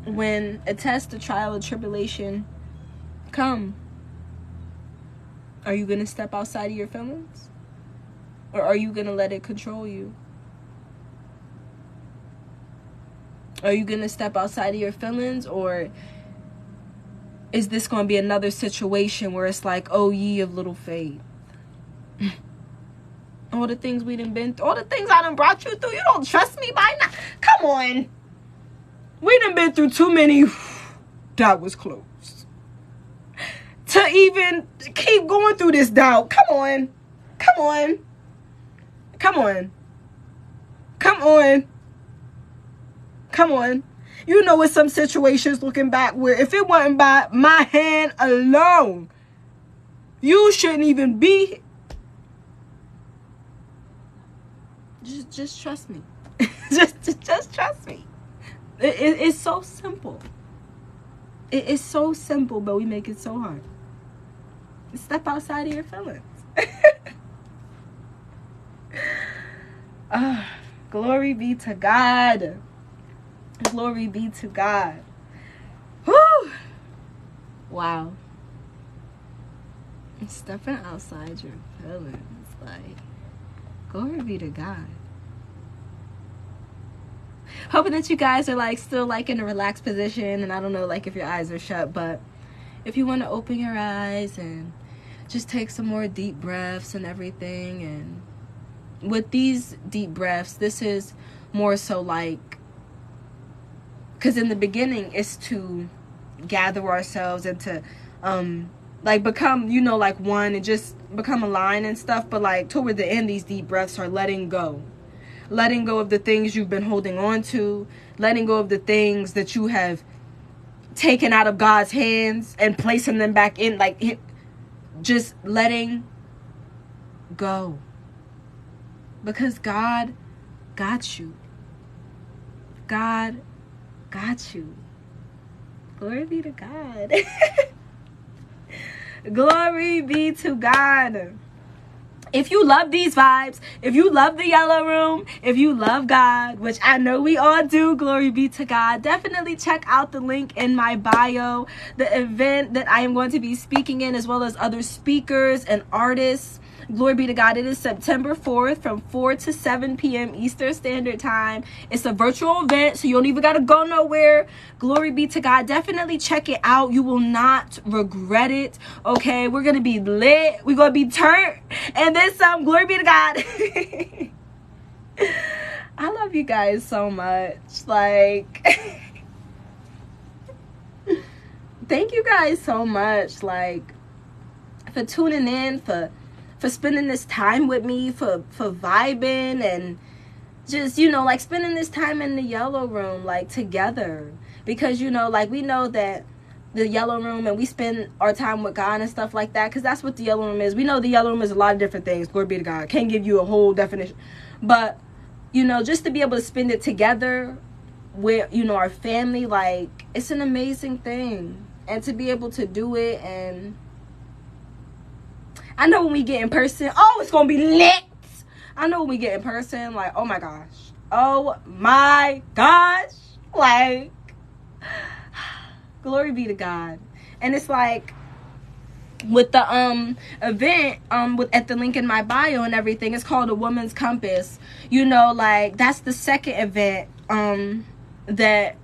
When a test, a trial, a tribulation come, are you going to step outside of your feelings? Or are you going to let it control you? Are you going to step outside of your feelings? Or is this going to be another situation where it's like, oh, ye of little faith? All the things we done been through, all the things I done brought you through, you don't trust me by now? Come on. We done been through too many. That was close. To even keep going through this doubt. Come on. Come on. Come on. Come on. Come on. You know, in some situations looking back where if it wasn't by my hand alone, you shouldn't even be. Just trust me. just trust me. It's so simple. It is so simple, but we make it so hard. Step outside of your feelings. Glory be to God. Glory be to God. Whew. Wow. Stepping outside your feelings. Like, glory be to God. Hoping that you guys are like still like in a relaxed position, and I don't know like if your eyes are shut, but if you want to open your eyes and just take some more deep breaths and everything. And with these deep breaths, this is more so like, because in the beginning it's to gather ourselves and to like become, you know, like one and just become aligned and stuff. But like toward the end, these deep breaths are letting go of the things you've been holding on to, letting go of the things that you have taken out of God's hands and placing them back in, like just letting go. Because God got you. God got you. Glory be to God. Glory be to God. If you love these vibes, if you love the yellow room, if you love God, which I know we all do, glory be to God, definitely check out the link in my bio, the event that I am going to be speaking in, as well as other speakers and artists Glory be to God. It is September 4th from 4 to 7 p.m. Eastern Standard Time. It's a virtual event, so you don't even got to go nowhere. Glory be to God. Definitely check it out. You will not regret it. Okay, we're going to be lit. We're going to be turned. And then some. Glory be to God. I love you guys so much. Like, thank you guys so much. Like, for tuning in, for spending this time with me, for vibing, and just, you know, like, spending this time in the yellow room, like, together. Because, you know, like, we know that the yellow room, and we spend our time with God and stuff like that, because that's what the yellow room is. We know the yellow room is a lot of different things. Glory be to God. Can't give you a whole definition. But, you know, just to be able to spend it together with, you know, our family, like, it's an amazing thing. And to be able to do it, and I know when we get in person, oh, it's going to be lit. I know when we get in person, like, oh my gosh. Oh my gosh. Like, glory be to God. And it's like, with the event at the link in my bio and everything, it's called A Woman's Compass. You know, like, that's the second event that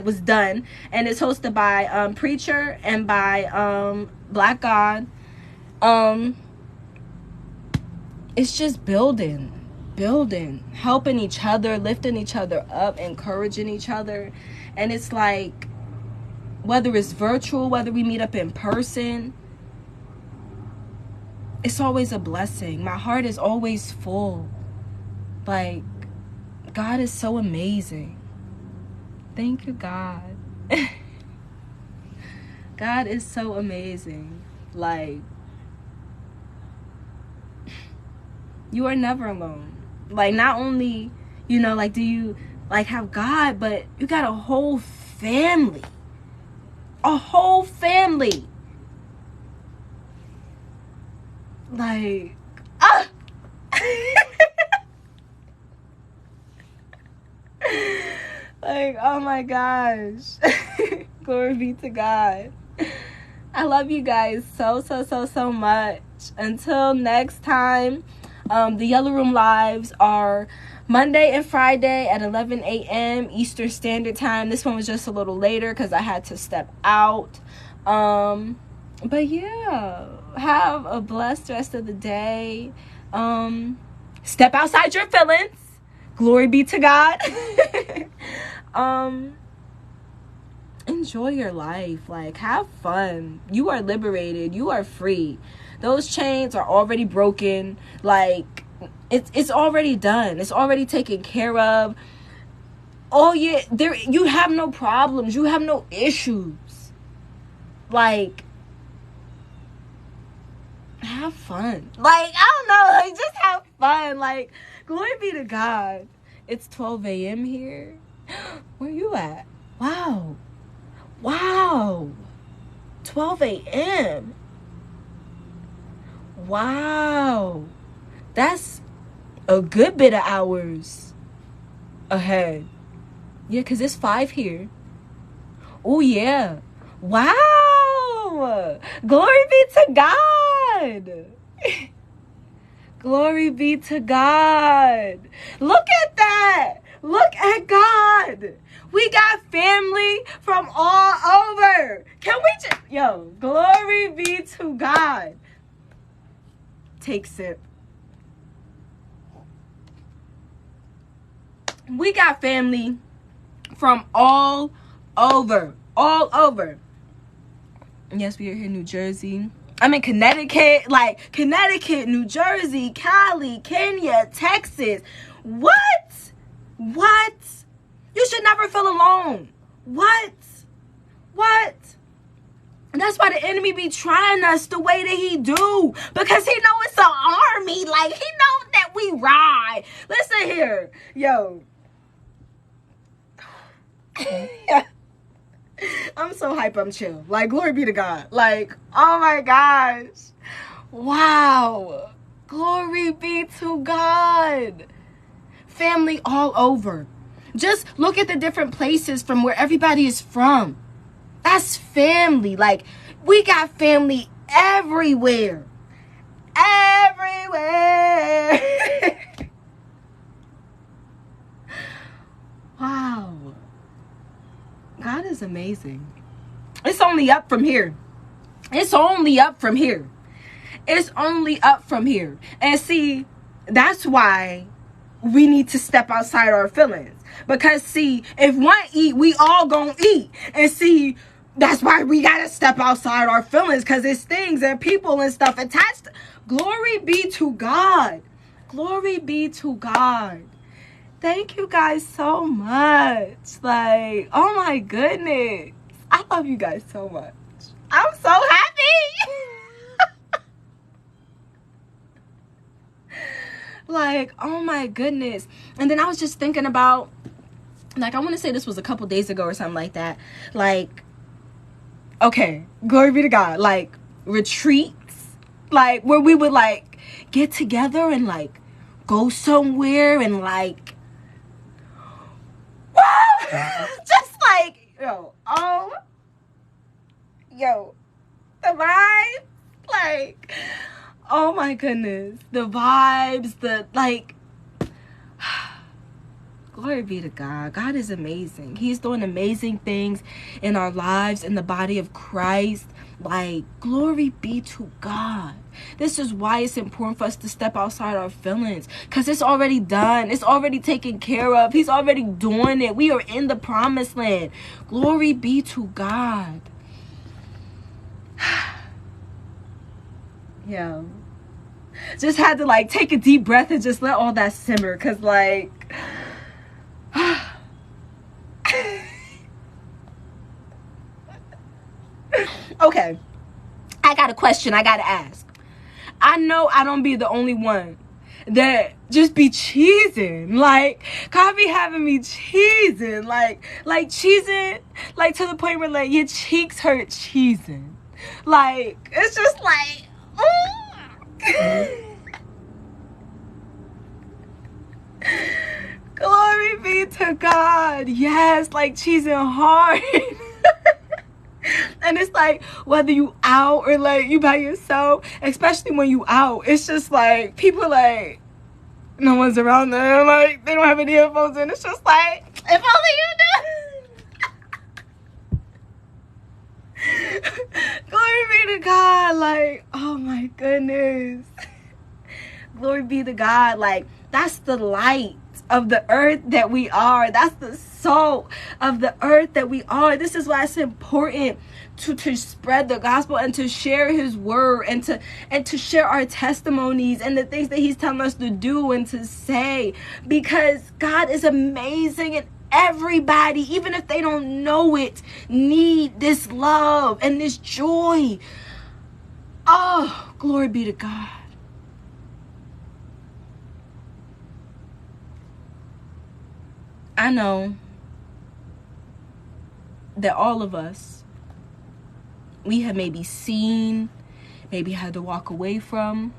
was done, and it's hosted by Preacher and by Black God. It's just building, helping each other, lifting each other up, encouraging each other. And it's like, whether it's virtual, whether we meet up in person, it's always a blessing. My heart is always full. Like, God is so amazing. Thank you, God. God is so amazing. Like, you are never alone. Like, not only, you know, like, do you, like, have God, but you got a whole family. A whole family. Like, like, oh my gosh. Glory be to God. I love you guys so much. Until next time, the Yellow Room Lives are Monday and Friday at 11 a.m. Eastern Standard Time. This one was just a little later because I had to step out. But yeah, have a blessed rest of the day. Step outside your feelings. Glory be to God. Enjoy your life. Like, have fun. You are liberated. You are free. Those chains are already broken. Like, it's already done. It's already taken care of. Oh yeah, you have no problems. You have no issues. Like, have fun. Like, I don't know. Like, just have fun. Like, glory be to God. It's 12 a.m. here. Where you at? Wow. 12 a.m. Wow. That's a good bit of hours ahead. Yeah, because it's 5 here. Oh, yeah. Wow. Glory be to God. Glory be to God. Look at that. Look at God. We got family from all over. Can we just... Yo, glory be to God. Take sip. We got family from all over. All over. Yes, we are here in New Jersey. I'm in Connecticut. Like, Connecticut, New Jersey, Cali, Kenya, Texas. What? You should never feel alone. What? And that's why the enemy be trying us the way that he do. Because he know it's an army. Like, he know that we ride. Listen here. Yo. I'm so hype, I'm chill. Like, glory be to God. Like, oh my gosh. Wow. Glory be to God. Family all over. Just look at the different places from where everybody is from. That's family. Like, we got family everywhere. is amazing. It's only up from here. It's only up from here. It's only up from here. And see, that's why we need to step outside our feelings. Because see, if one eat, we all gonna eat. And see, that's why we gotta step outside our feelings, because it's things and people and stuff attached. Glory be to God. Glory be to God. Thank you guys so much. Like, oh my goodness. I love you guys so much. I'm so happy. Like, oh my goodness. And then I was just thinking about, like, I want to say this was a couple days ago or something like that. Like, okay, glory be to God. Like, retreats. Like, where we would, like, get together and, like, go somewhere and, like, just like, yo, the vibe, like, oh my goodness, the vibes, the, like, glory be to God. God is amazing. He's doing amazing things in our lives, in the body of Christ. Like, glory be to God. This is why it's important for us to step outside our feelings, because it's already done. It's already taken care of. He's already doing it. We are in the promised land. Glory be to God. Yo, just had to, like, take a deep breath and just let all that simmer, because, like, okay, I got a question I gotta ask. I know I don't be the only one that just be cheesing. Like, God be having me cheesing. Like cheesing, like, to the point where, like, your cheeks hurt cheesing. Like, it's just like, glory be to God. Yes, like, cheesing hard. And it's like, whether you out or, like, you by yourself, especially when you out, it's just like, people, like, no one's around them, like, they don't have any headphones in. It's just like, if only you knew. Glory be to God. Like, oh my goodness. Glory be to God. Like, that's the light of the earth that we are. That's the salt of the earth that we are. This is why it's important to spread the gospel and to share his word and to share our testimonies and the things that he's telling us to do and to say, because God is amazing, and everybody, even if they don't know it, need this love and this joy. Oh, glory be to God. I know that all of us, we have maybe seen, maybe had to walk away from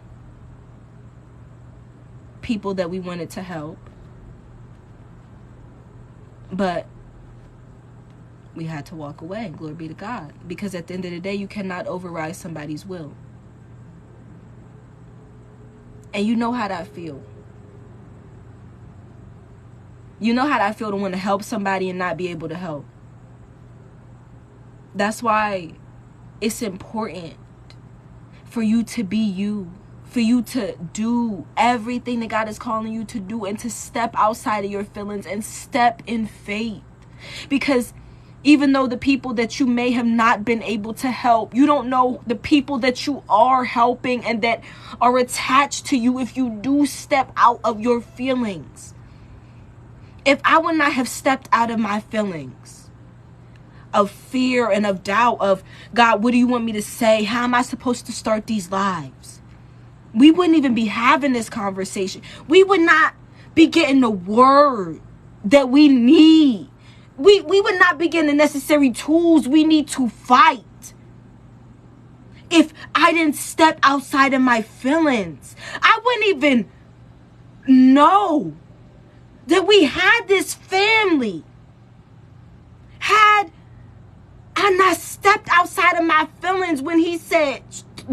people that we wanted to help. But we had to walk away, glory be to God. Because at the end of the day, you cannot override somebody's will. And you know how that feels. You know how I feel to want to help somebody and not be able to help. That's why it's important for you to be you, for you to do everything that God is calling you to do, and to step outside of your feelings and step in faith. Because even though the people that you may have not been able to help, you don't know the people that you are helping and that are attached to you if you do step out of your feelings. If I would not have stepped out of my feelings of fear and of doubt of, God, what do you want me to say? How am I supposed to start these lives? We wouldn't even be having this conversation. We would not be getting the word that we need. We would not be getting the necessary tools we need to fight. If I didn't step outside of my feelings, I wouldn't even know that we had this family. Had I not stepped outside of my feelings when he said,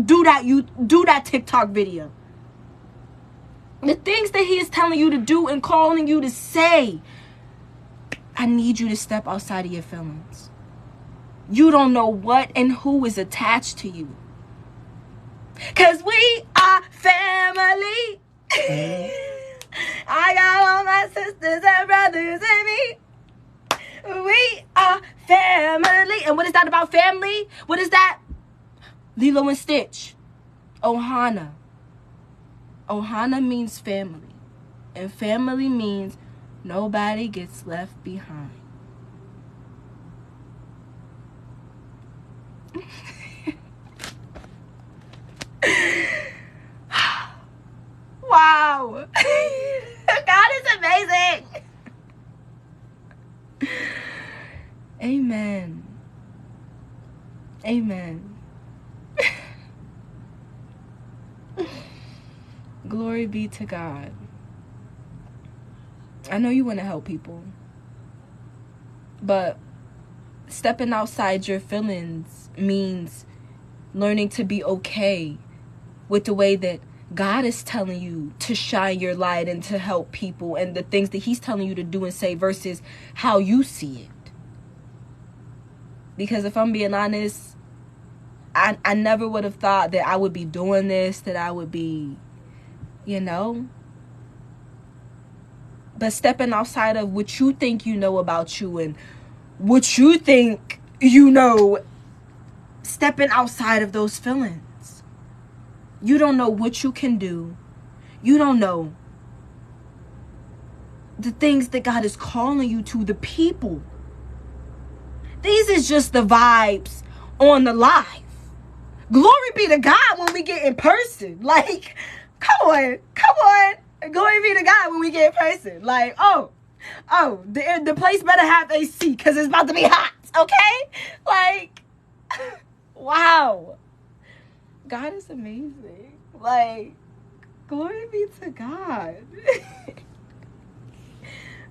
do that TikTok video. The things that he is telling you to do and calling you to say, I need you to step outside of your feelings. You don't know what and who is attached to you. Because we are family. I got all my sisters and brothers and me. We are family. And what is that about family? What is that? Lilo and Stitch. Ohana. Ohana means family. And family means nobody gets left behind. Wow. God is amazing. Amen. Amen. Glory be to God. I know you want to help people, but stepping outside your feelings means learning to be okay with the way that God is telling you to shine your light and to help people and the things that he's telling you to do and say versus how you see it. Because if I'm being honest, I never would have thought that I would be doing this, that I would be, but stepping outside of what you think you know about you and what you think you know, stepping outside of those feelings. You don't know what you can do. You don't know the things that God is calling you to, the people. These is just the vibes on the live. Glory be to God when we get in person. Like, come on. Glory be to God when we get in person. Like, the place better have AC because it's about to be hot, okay? Like, wow. God is amazing. Like, glory be to God.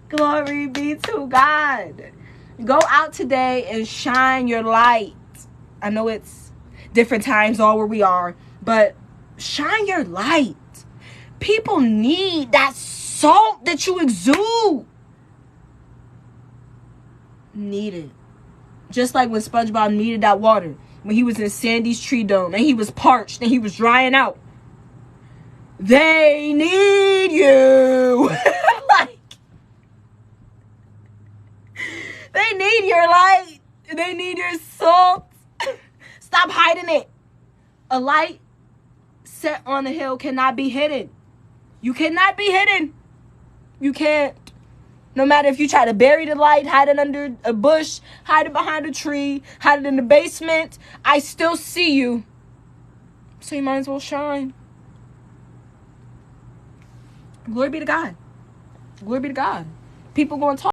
Glory be to God. Go out today and shine your light. I know it's different times all where we are, but shine your light. People need that salt that you exude. Need it. Just like when SpongeBob needed that water. When he was in Sandy's tree dome and he was parched and he was drying out. They need you. Like, they need your light. They need your salt. Stop hiding it. A light set on a hill cannot be hidden. You cannot be hidden. You can't. No matter if you try to bury the light, hide it under a bush, hide it behind a tree, hide it in the basement, I still see you. So you might as well shine. Glory be to God. Glory be to God. People going to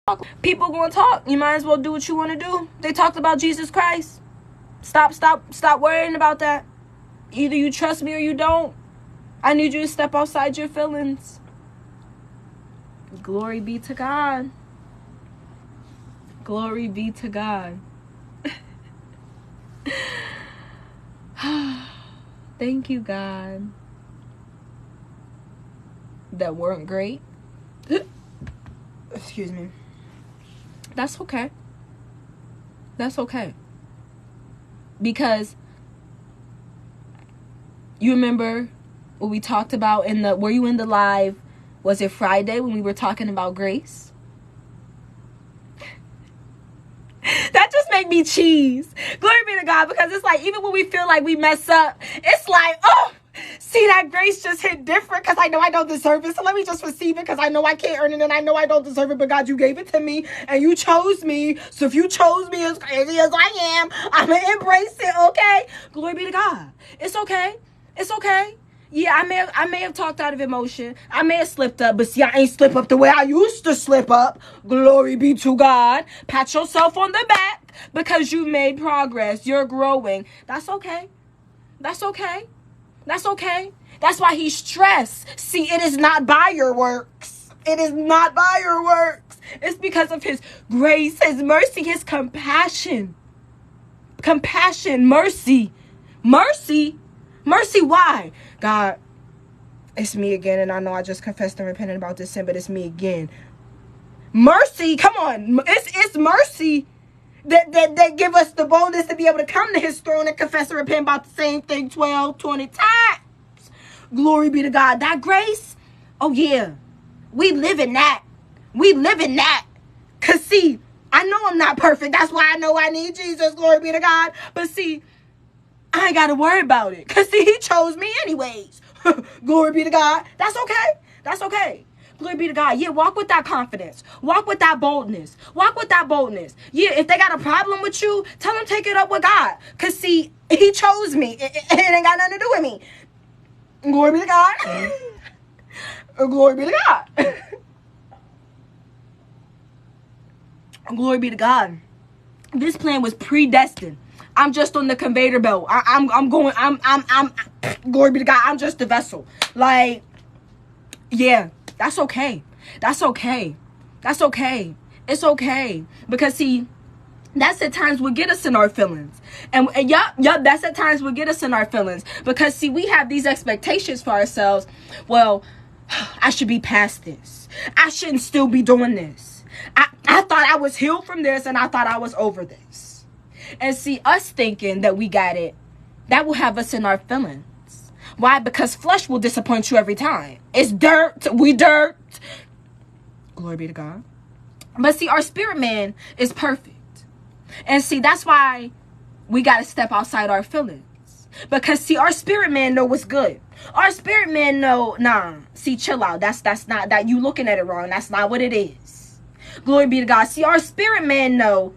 talk. People going to talk. You might as well do what you want to do. They talked about Jesus Christ. Stop worrying about that. Either you trust me or you don't. I need you to step outside your feelings. Glory be to God. Glory be to God. Thank you, God. That weren't great. Excuse me. That's okay. That's okay. Because you remember what we talked about were you in the live? Was it Friday when we were talking about grace? That just made me cheese. Glory be to God, because it's like, even when we feel like we mess up, it's like, oh, see, that grace just hit different because I know I don't deserve it. So let me just receive it because I know I can't earn it and I know I don't deserve it. But God, you gave it to me and you chose me. So if you chose me as crazy as I am, I'm going to embrace it, okay? Glory be to God. It's okay. It's okay. Yeah, I may have talked out of emotion. I may have slipped up, but see, I ain't slip up the way I used to slip up. Glory be to God. Pat yourself on the back because you made progress. You're growing. That's okay. That's okay. That's okay. That's why he's stressed. See, it is not by your works. It is not by your works. It's because of his grace, his mercy, his compassion. Compassion, mercy. Mercy. Mercy, why? God, it's me again, and I know I just confessed and repented about this sin, but it's me again. Mercy, come on. It's mercy. that give us the boldness to be able to come to his throne and confess and repent about the same thing 12, 20 times. Glory be to God. That grace, oh yeah, we live in that. We live in that. Because see, I know I'm not perfect. That's why I know I need Jesus. Glory be to God. But see, I ain't got to worry about it. Because see, he chose me anyways. Glory be to God. That's okay. That's okay. Glory be to God. Yeah, walk with that confidence. Walk with that boldness. Walk with that boldness. Yeah, if they got a problem with you, tell them take it up with God. Because see, he chose me. It ain't got nothing to do with me. Glory be to God. Glory be to God. Glory be to God. This plan was predestined. I'm just on the conveyor belt. I'm glory be to God. I'm just the vessel. Like, yeah, that's okay. That's okay. That's okay. It's okay. Because see, that's at times what get us in our feelings. And yup, that's at times what get us in our feelings. Because see, we have these expectations for ourselves. Well, I should be past this. I shouldn't still be doing this. I thought I was healed from this and I thought I was over this. And see, us thinking that we got it, that will have us in our feelings. Why? Because flesh will disappoint you every time. It's dirt. We dirt. Glory be to God. But see, our spirit man is perfect. And see, that's why we got to step outside our feelings. Because see, our spirit man know what's good. Our spirit man know, nah, see, chill out. That's not, that you looking at it wrong. That's not what it is. Glory be to God. See, our spirit man know,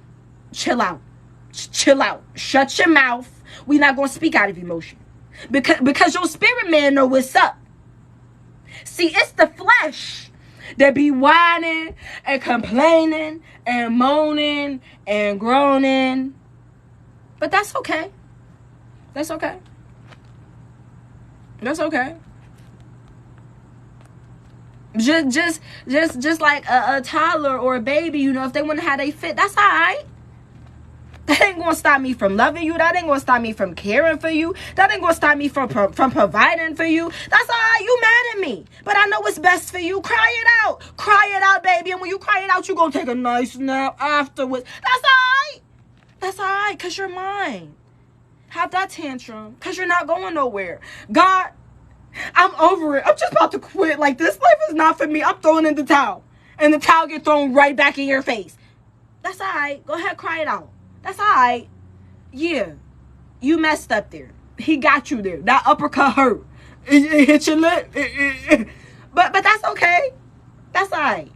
chill out. Chill out. Shut your mouth. We're not going to speak out of emotion. Because your spirit man know what's up. See, it's the flesh that be whining and complaining and moaning and groaning. But that's okay. That's okay. That's okay. Just like a toddler or a baby, you know, if they want to have they fit, that's all right. That ain't gonna stop me from loving you. That ain't gonna stop me from caring for you. That ain't gonna stop me from providing for you. That's all right. You mad at me, but I know what's best for you. Cry it out. Cry it out, baby. And when you cry it out, you gonna take a nice nap afterwards. That's all right. That's all right, because you're mine. Have that tantrum, because you're not going nowhere. God, I'm over it. I'm just about to quit. Like, this life is not for me. I'm throwing in the towel. And the towel get thrown right back in your face. That's all right. Go ahead, cry it out. That's all right. Yeah. You messed up there. He got you there. That uppercut hurt. It hit your lip. But that's okay. That's all right.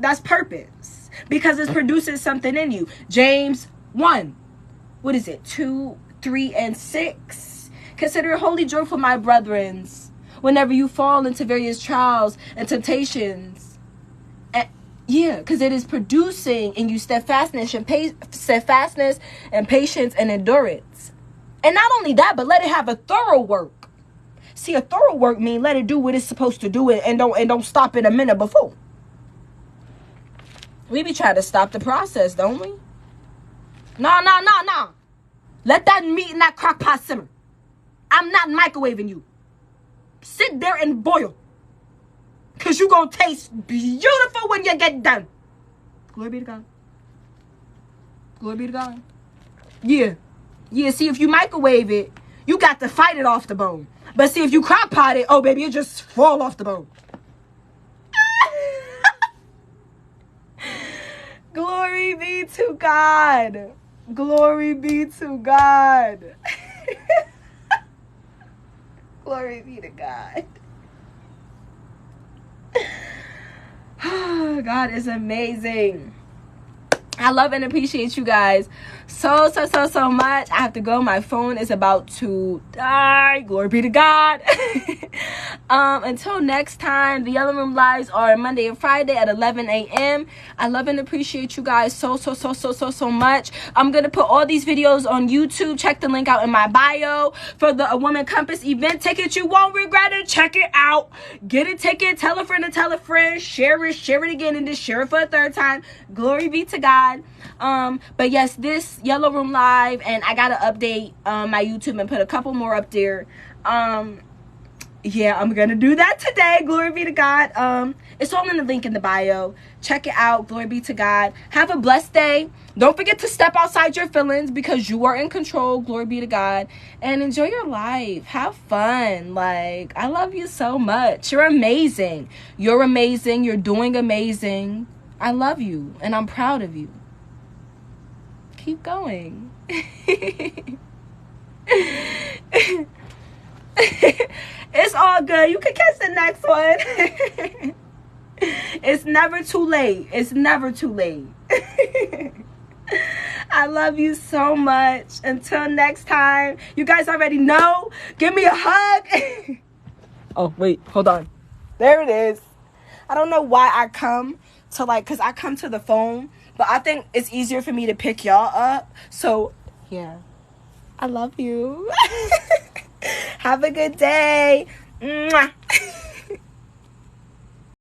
That's purpose. Because it's producing something in you. James 1. What is it? 2, 3, and 6. Consider it wholly joyful, my brethren, whenever you fall into various trials and temptations. Yeah, because it is producing in you steadfastness and patience and endurance. And not only that, but let it have a thorough work. See, a thorough work means let it do what it's supposed to do and don't stop it a minute before. We be trying to stop the process, don't we? No. Let that meat in that crock pot simmer. I'm not microwaving you. Sit there and boil. Because you're going to taste beautiful when you get done. Glory be to God. Glory be to God. Yeah. Yeah, see, if you microwave it, you got to fight it off the bone. But see, if you crock pot it, oh, baby, it just fall off the bone. Glory be to God. Glory be to God. Glory be to God. God is amazing. I love and appreciate you guys so much. I have to go. My phone is about to die. Glory be to God. Until next time, the Yellow Room Lives are Monday and Friday at 11 a.m. I love and appreciate you guys so much. I'm going to put all these videos on YouTube. Check the link out in my bio for the A Woman Compass event ticket. You won't regret it. Check it out. Get a ticket. Tell a friend to tell a friend. Share it again, and just share it for a third time. Glory be to God. But yes, this Yellow Room Live, and I gotta update my YouTube and put a couple more up there. yeah, I'm gonna do that today. Glory be to God. It's all in the link in the bio. Check it out. Glory be to God. Have a blessed day. Don't forget to step outside your feelings, because you are in control. Glory be to God. And enjoy your life. Have fun. Like, I love you so much. You're amazing. You're amazing. You're doing amazing. I love you, and I'm proud of you. Keep going. It's all good. You can catch the next one. It's never too late. It's never too late. I love you so much. Until next time. You guys already know. Give me a hug. Oh, wait. Hold on. There it is. I don't know why I come to, like, because I come to the phone. But I think it's easier for me to pick y'all up. So, yeah. I love you. Have a good day. Mwah.